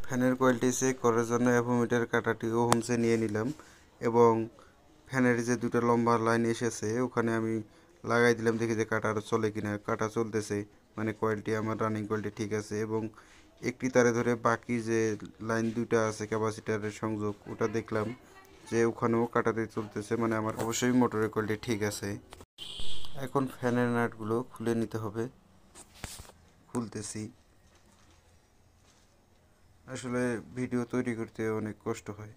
ফ্যানের quality check করার জন্য অ্যাভোমিটার কাঁটাটিও হোমসে নিয়ে নিলাম এবং ফ্যানের যে দুটো লম্বা লাইন এসেছে ওখানে আমি লাগাই দিলাম, দেখি যে কাঁটা আরও চলে কিনা। কাঁটা চলতেছে, মানে কোয়ালিটি আমার রানিং কোয়ালিটি ঠিক আছে। এবং একটি তারে ধরে বাকি যে লাইন দুইটা আছে ক্যাপাসিটারের সংযোগ, ওটা দেখলাম যে ওখানেও কাঁটাতে চলতেছে, মানে আমার অবশ্যই মোটরের কোয়ালিটি ঠিক আছে। এখন ফ্যানের নাটগুলো খুলে নিতে হবে। খুলতেছি। আসলে ভিডিও তৈরি করতে অনেক কষ্ট হয়।